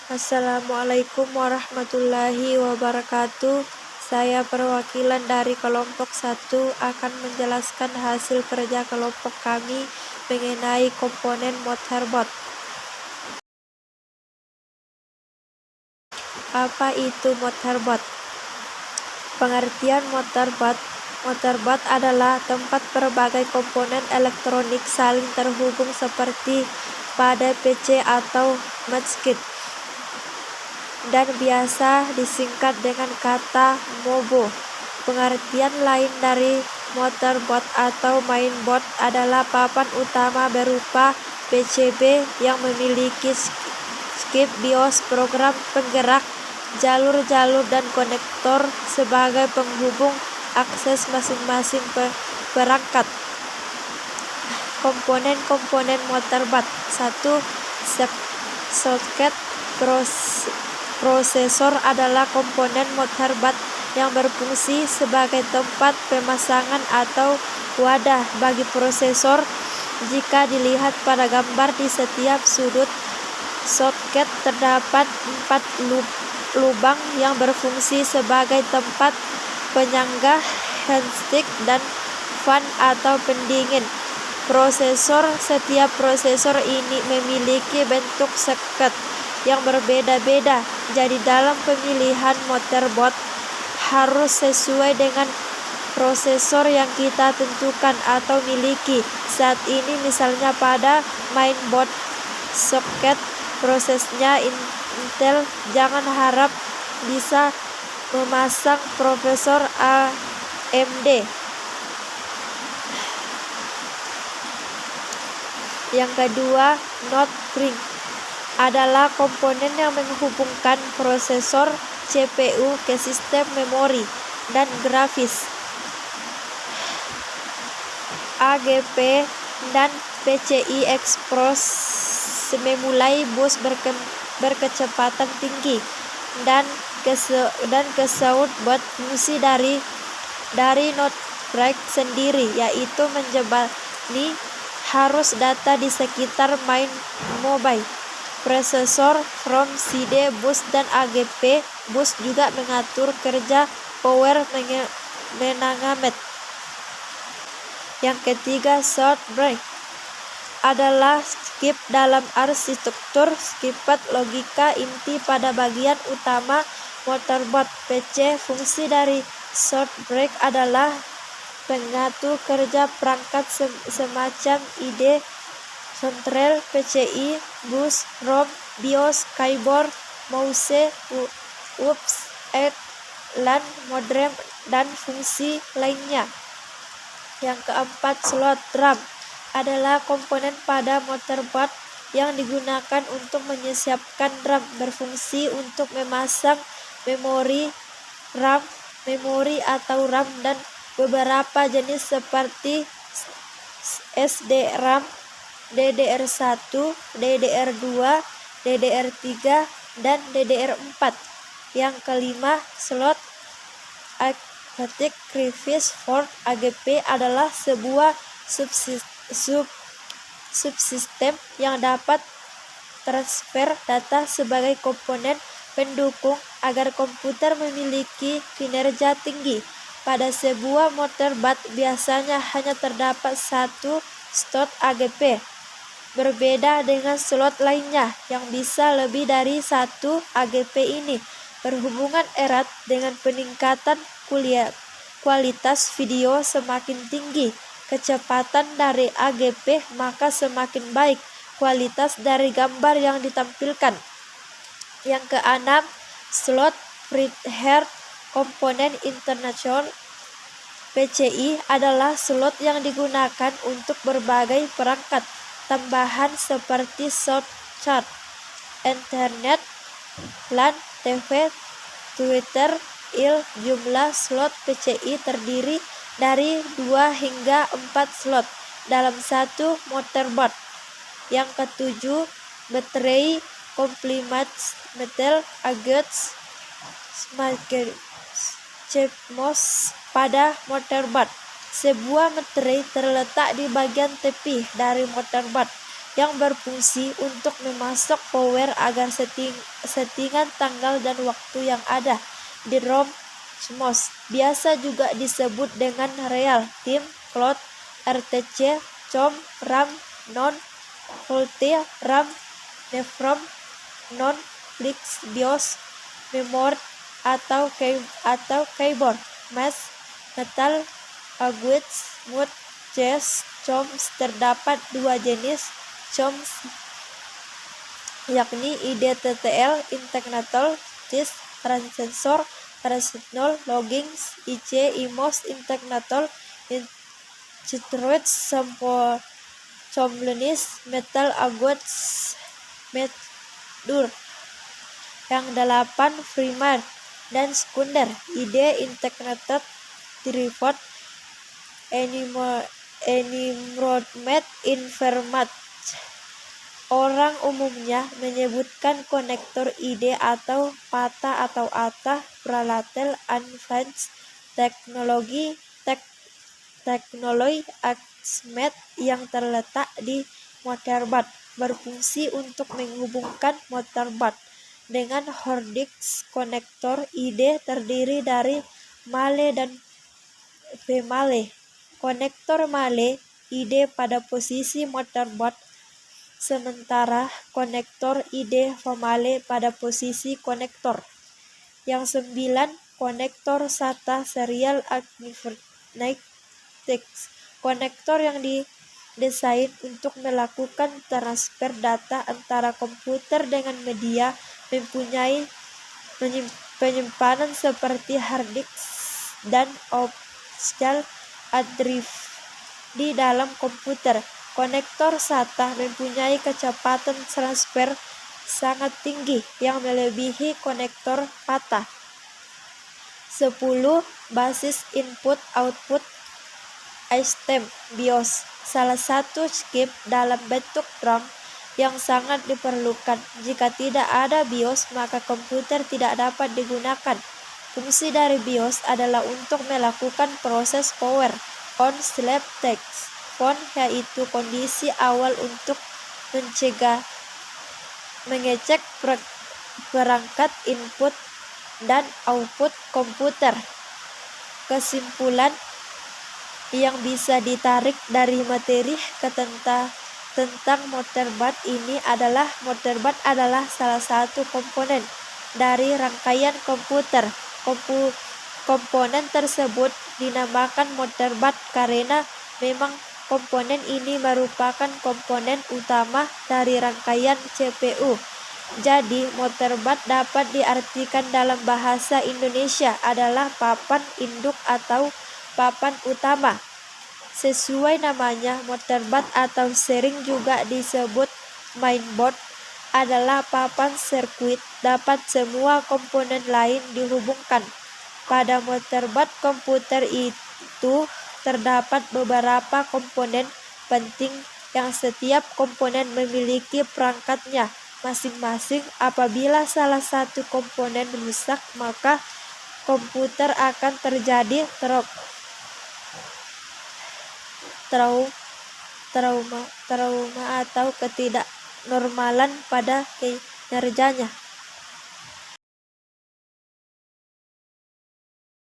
Assalamualaikum warahmatullahi wabarakatuh. Saya perwakilan dari kelompok 1 akan menjelaskan hasil kerja kelompok kami mengenai komponen motherboard. Apa itu motherboard? Pengertian motherboard. Motherboard adalah tempat berbagai komponen elektronik saling terhubung seperti pada PC atau motherboard, dan biasa disingkat dengan kata MOBO. Pengertian lain dari motherboard atau mainboard adalah papan utama berupa PCB yang memiliki chip BIOS, program penggerak, jalur-jalur dan konektor sebagai penghubung akses masing-masing perangkat. Komponen-komponen motherboard. 1. Soket. Prosesor adalah komponen motherboard yang berfungsi sebagai tempat pemasangan atau wadah bagi prosesor. Jika dilihat pada gambar, di setiap sudut soket terdapat 4 lubang yang berfungsi sebagai tempat penyangga, handstick, dan fan atau pendingin prosesor. Setiap prosesor ini memiliki bentuk soket yang berbeda-beda, jadi dalam pemilihan motherboard harus sesuai dengan prosesor yang kita tentukan atau miliki. Saat ini misalnya pada mainboard soket prosesnya Intel, jangan harap bisa memasang prosesor AMD. Yang kedua, node ring adalah komponen yang menghubungkan prosesor CPU ke sistem memori dan grafis. AGP dan PCI Express memulai bus berkecepatan tinggi dan keseut fungsi dari node ring sendiri, yaitu menjembatani arus data di sekitar main mobile. Prosesor from CD bus dan AGP bus juga mengatur kerja power management. Yang ketiga, short break adalah skip dalam arsitektur sifat logika inti pada bagian utama motherboard PC. Fungsi dari short break adalah mengatur kerja perangkat semacam ID, kontrol PCI, bus, ROM, BIOS, keyboard, mouse, LAN, modem, dan fungsi lainnya. Yang keempat, slot RAM adalah komponen pada motherboard yang digunakan untuk menyiapkan RAM, berfungsi untuk memasang memori RAM, memori atau RAM, dan beberapa jenis seperti SDRAM, DDR1, DDR2, DDR3, dan DDR4. Yang kelima, slot Acoustic Graphics Board AGP adalah sebuah subsistem yang dapat transfer data sebagai komponen pendukung agar komputer memiliki kinerja tinggi. Pada sebuah motherboard biasanya hanya terdapat satu slot AGP, berbeda dengan slot lainnya yang bisa lebih dari satu. AGP ini berhubungan erat dengan peningkatan kualitas video. Semakin tinggi kecepatan dari AGP, maka semakin baik kualitas dari gambar yang ditampilkan. Yang keenam, slot printhead komponen internasional PCI adalah slot yang digunakan untuk berbagai perangkat tambahan seperti sound card, internet, LAN, TV, Twitter, Jumlah slot PCI terdiri dari 2 hingga 4 slot dalam satu motherboard. Yang ketujuh, baterai complement metal against CMOS pada motherboard. Sebuah baterai terletak di bagian tepi dari motherboard yang berfungsi untuk memasok power agar settingan tanggal dan waktu yang ada di ROM CMOS. Biasa juga disebut dengan real time clock, RTC, COM, RAM, non-volatile RAM, NEROM, non-flex BIOS, memory atau keyboard, mouse, metal, aguets, mode, CS, COMS. Terdapat dua jenis COMS, yakni IDTTL, Integrated Transceiver Transient Logging, IC-IMOS, Integrated Integrated Components, Metal Aguets, Medur. Yang 8 primer dan sekunder, ID Integrated Tripod Environment Information. Orang umumnya menyebutkan konektor ID atau PATA atau ATA Parallel Advanced Technology Axmet yang terletak di motherboard, berfungsi untuk menghubungkan motherboard dengan hard disk. Konektor ID terdiri dari male dan female. Konektor male ID pada posisi motherboard, sementara konektor ID female pada posisi konektor. Yang 9, konektor SATA Serial Activated konektor yang didesain untuk melakukan transfer data antara komputer dengan media mempunyai penyimpanan seperti hard disk dan optical drive di dalam komputer. Konektor SATA mempunyai kecepatan transfer sangat tinggi yang melebihi konektor PATA. 10. Basis Input-Output System BIOS, salah satu chip dalam bentuk RAM yang sangat diperlukan. Jika tidak ada BIOS, maka komputer tidak dapat digunakan. Fungsi dari BIOS adalah untuk melakukan proses power on sleep test on, yaitu kondisi awal untuk mengecek perangkat input dan output komputer. Kesimpulan yang bisa ditarik dari materi tentang motherboard ini adalah motherboard adalah salah satu komponen dari rangkaian komputer. Komponen tersebut dinamakan motherboard karena memang komponen ini merupakan komponen utama dari rangkaian CPU. Jadi, motherboard dapat diartikan dalam bahasa Indonesia adalah papan induk atau papan utama. Sesuai namanya, motherboard atau sering juga disebut mainboard adalah papan sirkuit dapat semua komponen lain dihubungkan. Pada motherboard komputer itu terdapat beberapa komponen penting yang setiap komponen memiliki perangkatnya masing-masing. Apabila salah satu komponen rusak, maka komputer akan terjadi trauma atau ketidaknormalan pada kinerjanya.